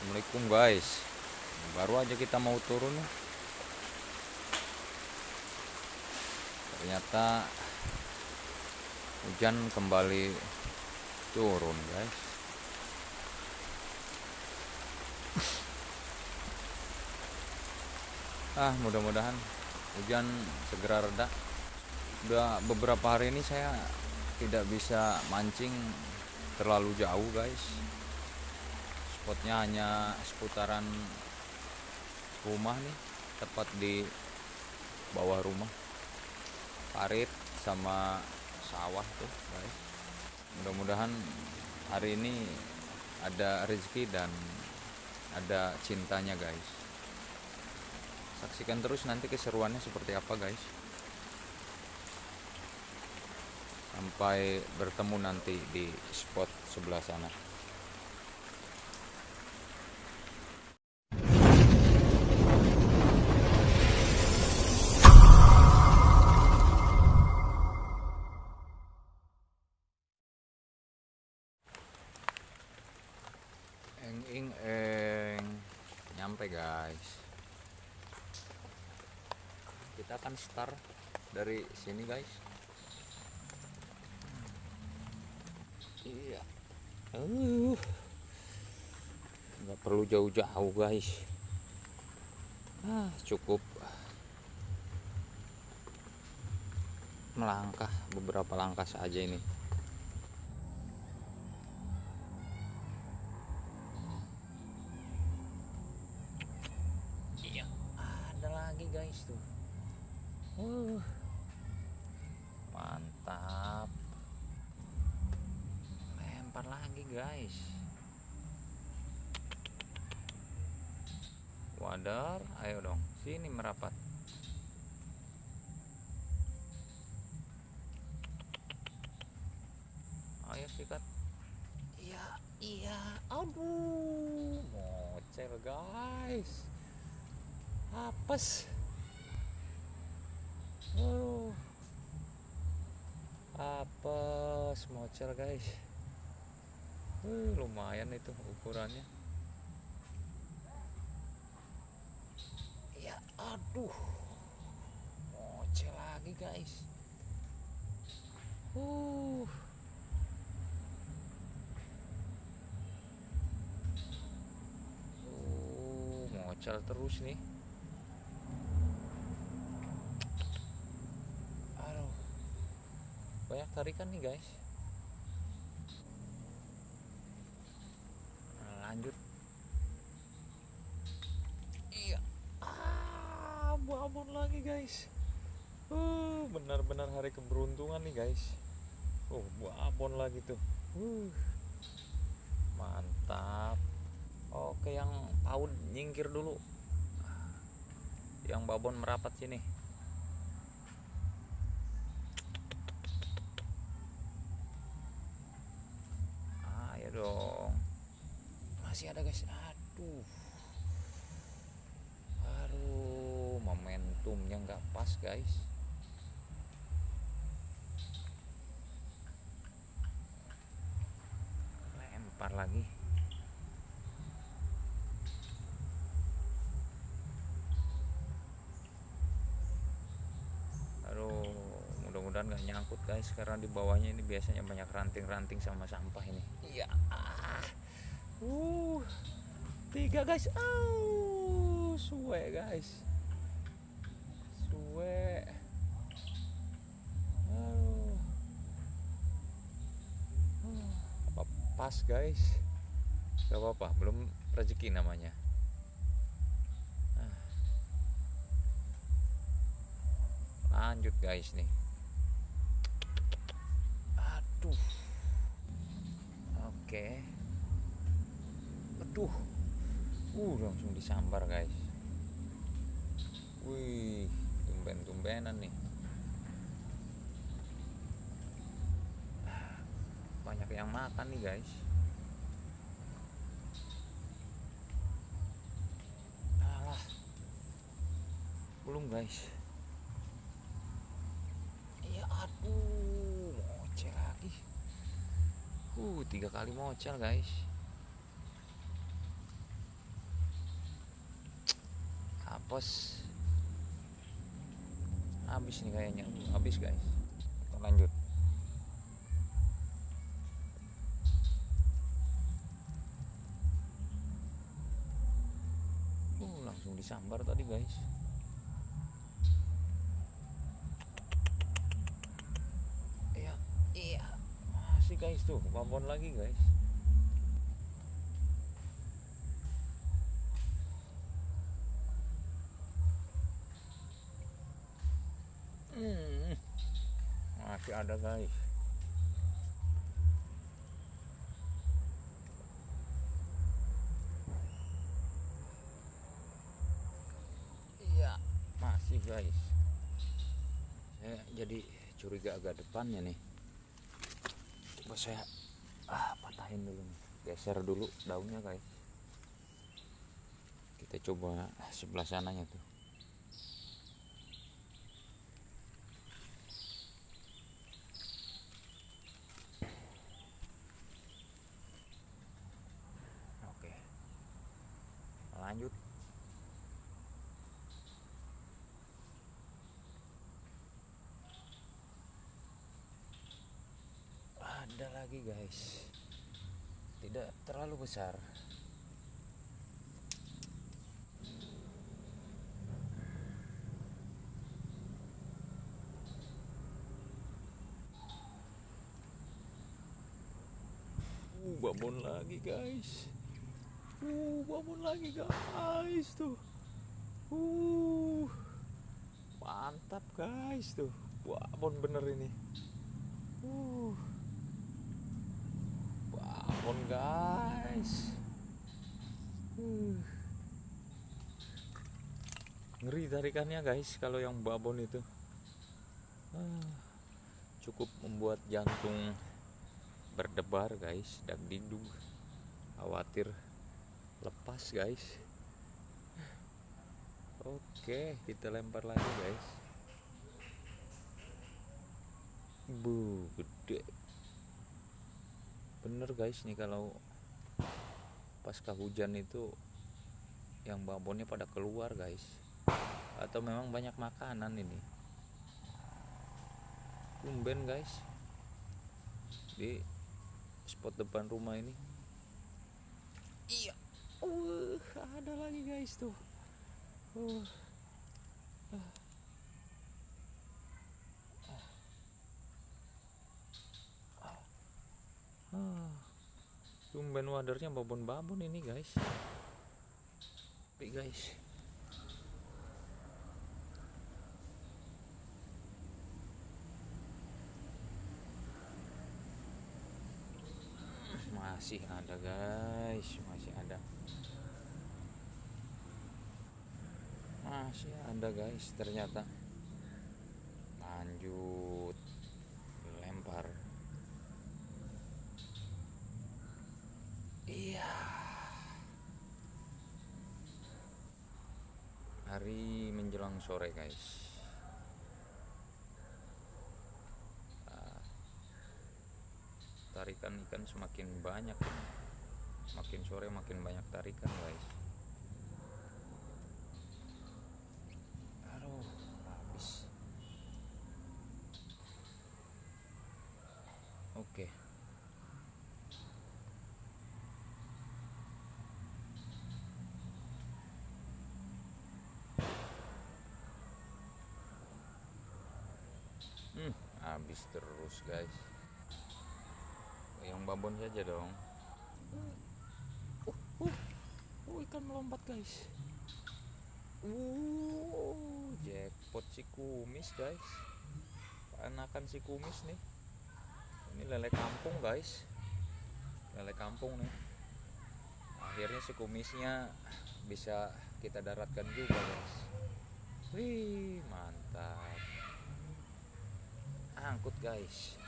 Assalamualaikum guys. Baru aja kita mau turun nih. Ternyata hujan kembali turun guys. Mudah-mudahan hujan segera reda. Udah beberapa hari ini saya tidak bisa mancing terlalu jauh guys. Spotnya hanya seputaran rumah nih, tepat di bawah rumah, parit sama sawah tuh guys. Mudah-mudahan hari ini ada rezeki dan ada cintanya guys. Saksikan terus nanti keseruannya seperti apa guys. Sampai bertemu nanti di spot sebelah sana. Eng nyampe guys. Kita akan start dari sini guys. Iya. Nggak perlu jauh-jauh guys. Cukup melangkah beberapa langkah saja ini. Iya, ada lagi guys tuh. Mantap. Lempar lagi guys. Wader, ayo dong, sini merapat. Ayo sikat. Iya, iya. Aduh, mocel guys. Apes. Apes mocel guys. Lumayan itu ukurannya. Ya, aduh. Mocel lagi guys. Mocel terus nih. Aduh. Banyak tarikan nih guys. Lanjut. Iya. Babon lagi guys. Benar-benar hari keberuntungan nih guys. Babon lagi tuh. Mantap. Oke, yang paud nyingkir dulu. Yang babon merapat sini. Ayo dong. Masih ada guys. Aduh, momentumnya nggak pas guys. Lempar lagi. Aduh, mudah-mudahan nggak nyangkut guys, karena di bawahnya ini biasanya banyak ranting-ranting sama sampah ini. Iya. 3 guys. Suwe guys. Suwe. Pas guys. Gak apa-apa, belum rezeki namanya. Lanjut guys nih. Aduh. Oke. Aduh. Langsung disambar guys. Wih, tumben-tumbenan nih. Banyak yang makan nih guys. Alah. Belum guys. Iya, aduh, mocel lagi. 3 kali mocel guys. apes. Habis nih kayaknya. Habis guys. Kita lanjut. Langsung disambar tadi guys. Iya masih guys, tuh babon lagi guys. Masih ada guys. Iya masih guys. Saya jadi curiga agak depannya nih. Coba saya patahin dulu nih. Geser dulu daunnya guys. Kita coba sebelah sananya tuh. Oke, lanjut. Ada lagi guys, tidak terlalu besar. Babon lagi guys. Babon lagi guys tuh. Mantap guys tuh. Babon bener ini. Babon guys. Ngeri tarikannya guys kalau yang babon itu. Cukup membuat jantung berdebar guys, dan didung, khawatir lepas guys. Oke, kita lempar lagi guys. Gede bener guys nih, kalau pasca hujan itu yang babonnya pada keluar guys, atau memang banyak makanan ini. Tumben guys di spot depan rumah ini. Iya, ada lagi guys tuh. Tumben wadernya babon-babon ini guys. Tapi guys, masih ada guys, masih ada guys. Ternyata lanjut lempar. Iya, hari menjelang sore guys. Tarikan ikan semakin banyak, makin sore makin banyak tarikan guys. Aduh, habis. Oke. Habis terus guys. Yang babon saja dong. Ikan melompat guys. Jackpot si kumis guys. Anakan si kumis nih. Ini lele kampung guys. Lele kampung nih. Akhirnya si kumisnya bisa kita daratkan juga guys. Wih, mantap. Angkut guys.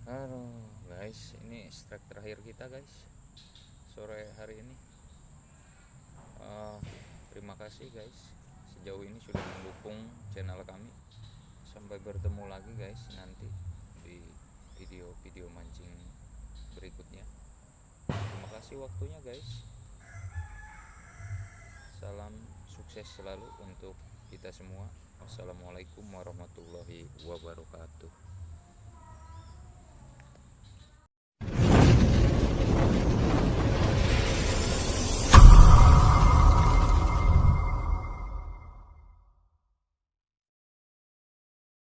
Aduh guys, ini strike terakhir kita guys sore hari ini. Terima kasih guys sejauh ini sudah mendukung channel kami. Sampai bertemu lagi guys nanti di video-video mancing berikutnya. Terima kasih waktunya guys. Salam sukses selalu untuk kita semua. Wassalamualaikum warahmatullahi wabarakatuh.